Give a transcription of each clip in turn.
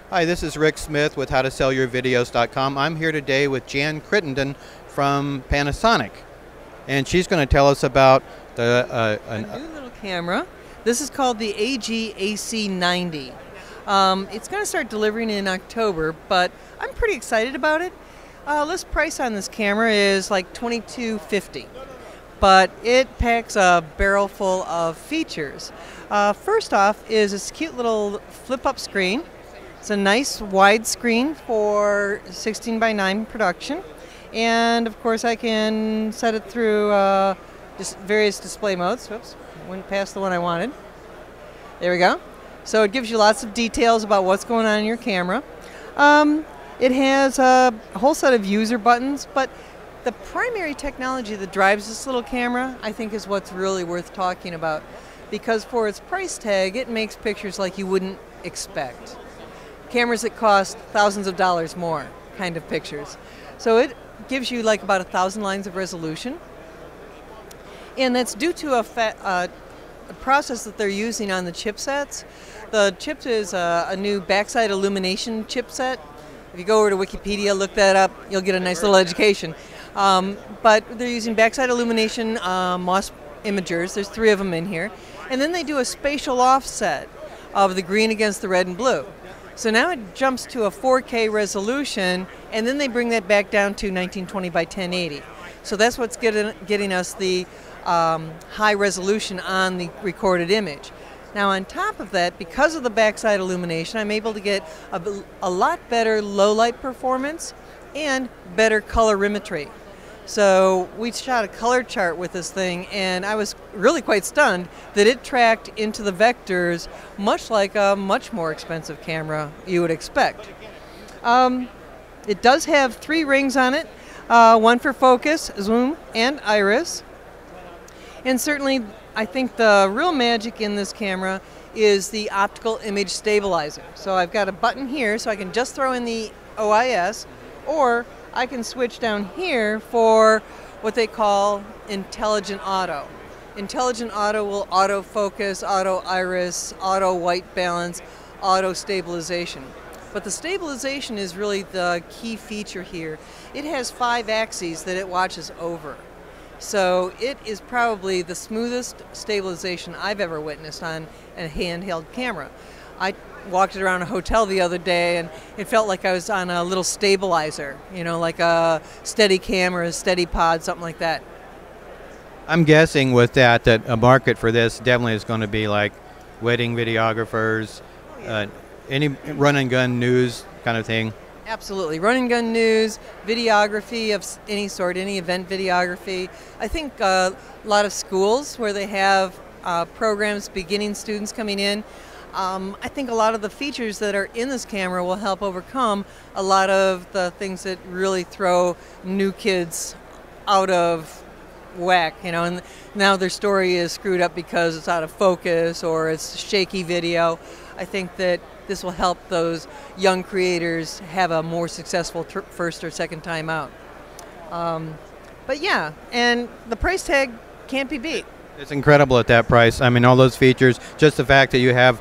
Hi, this is Rick Smith with HowToSellYourVideos.com. I'm here today with Jan Crittenden from Panasonic, and she's going to tell us about a new little camera. This is called the AG-AC90. It's going to start delivering in October, but I'm pretty excited about it. List price on this camera is like $22.50, but it packs a barrel full of features. First off is this cute little flip-up screen. It's a nice wide screen for 16:9 production, and of course I can set it through just various display modes. Whoops, went past the one I wanted. There we go. So it gives you lots of details about what's going on in your camera. It has a whole set of user buttons, but the primary technology that drives this little camera, I think, is what's really worth talking about, because for its price tag, it makes pictures like you wouldn't expect. Cameras that cost thousands of dollars more kind of pictures. So it gives you like about 1,000 lines of resolution. And that's due to a process that they're using on the chipsets. The chip is a new backside illumination chipset. If you go over to Wikipedia, look that up, you'll get a nice little education. But they're using backside illumination MOS imagers. There's 3 of them in here. And then they do a spatial offset of the green against the red and blue. So now it jumps to a 4K resolution, and then they bring that back down to 1920 by 1080. So that's what's getting us the high resolution on the recorded image. Now on top of that, because of the backside illumination, I'm able to get a lot better low light performance and better colorimetry. So we shot a color chart with this thing, and I was really quite stunned that it tracked into the vectors much like a much more expensive camera you would expect. It does have 3 rings on it, one for focus, zoom, and iris. And certainly I think the real magic in this camera is the optical image stabilizer. So I've got a button here so I can just throw in the OIS, or I can switch down here for what they call intelligent auto. Intelligent auto will auto focus, auto iris, auto white balance, auto stabilization. But the stabilization is really the key feature here. It has 5 axes that it watches over. So it is probably the smoothest stabilization I've ever witnessed on a handheld camera. I walked it around a hotel the other day, and it felt like I was on a little stabilizer, you know, like a Steadicam or a SteadyPod, something like that. I'm guessing with that a market for this definitely is going to be like wedding videographers, any run and gun news kind of thing. Absolutely. Run and gun news, videography of any sort, any event videography. I think a lot of schools where they have programs, beginning students coming in, I think a lot of the features that are in this camera will help overcome a lot of the things that really throw new kids out of whack, you know, and now their story is screwed up because it's out of focus or it's shaky video. I think that this will help those young creators have a more successful first or second time out. But yeah, and the price tag can't be beat. It's incredible at that price. I mean, all those features, just the fact that you have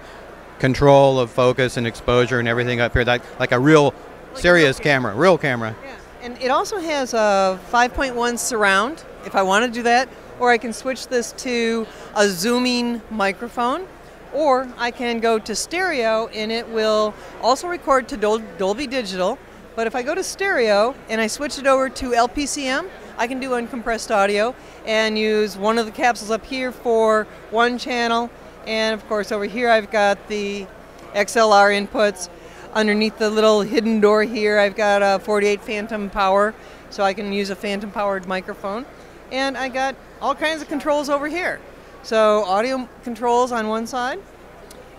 control of focus and exposure and everything up here, that like a real serious camera, real camera. Yeah, and it also has a 5.1 surround if I want to do that, or I can switch this to a zooming microphone, or I can go to stereo and it will also record to Dolby Digital. But if I go to stereo and I switch it over to LPCM, I can do uncompressed audio and use one of the capsules up here for one channel. And of course over here I've got the Xlr Inputs. Underneath the little hidden door here I've got a 48 phantom power, so I can use a phantom powered microphone. And I got all kinds of controls over here. So audio controls on one side,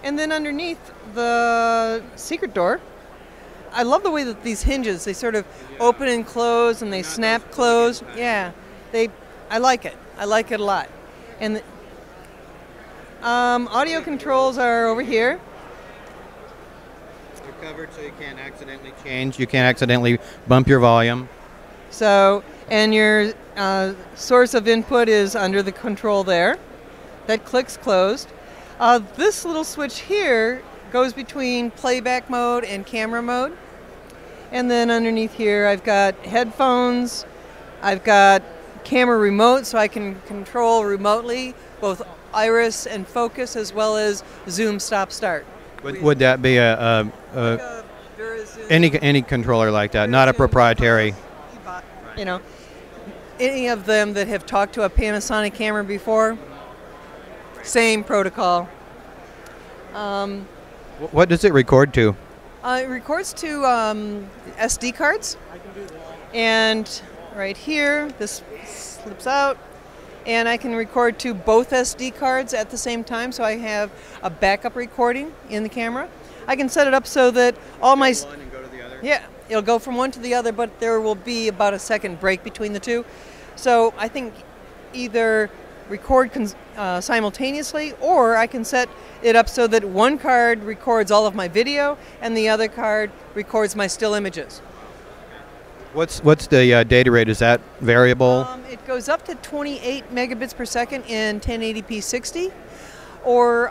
and then underneath the secret door, I love the way that these hinges, they sort of open and close and they snap close. Yeah, I like it. I like it a lot. And audio controls are over here. They're covered so you can't accidentally change. You can't accidentally bump your volume. So, and your source of input is under the control there. That clicks closed. This little switch here goes between playback mode and camera mode. And then underneath here I've got headphones, I've got camera remote so I can control remotely both iris and focus as well as zoom, stop, start. Would that be any controller like that, not a proprietary? You know, any of them that have talked to a Panasonic camera before, same protocol. What does it record to? It records to SD cards. I can do that. And right here, this slips out, and I can record to both SD cards at the same time, so I have a backup recording in the camera. I can set it up so that all my... One and go to the other? Yeah, it'll go from one to the other, but there will be about a second break between the two. So I think either record simultaneously, or I can set it up so that one card records all of my video and the other card records my still images. What's the data rate? Is that variable? It goes up to 28 megabits per second in 1080p 60, or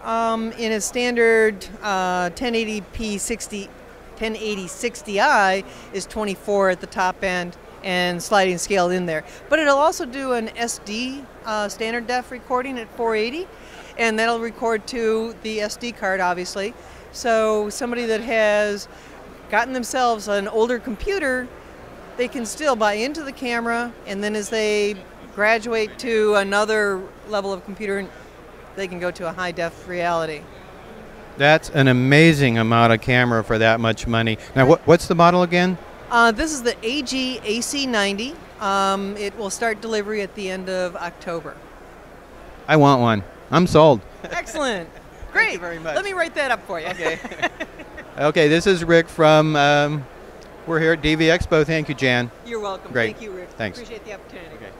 in a standard 1080p 60, 1080 60i is 24 at the top end and sliding scale in there. But it'll also do an SD standard def recording at 480, and that'll record to the SD card, obviously. So somebody that has gotten themselves an older computer, they can still buy into the camera, and then as they graduate to another level of computer, they can go to a high def reality. That's an amazing amount of camera for that much money. Now, what's the model again? This is the AG-AC90. It will start delivery at the end of October. I want one. I'm sold. Excellent. Great. Thank you very much. Let me write that up for you. Okay. Okay, this is Rick from, we're here at DV Expo. Thank you, Jan. You're welcome. Great. Thank you, Rick. Thanks. Appreciate the opportunity. Okay.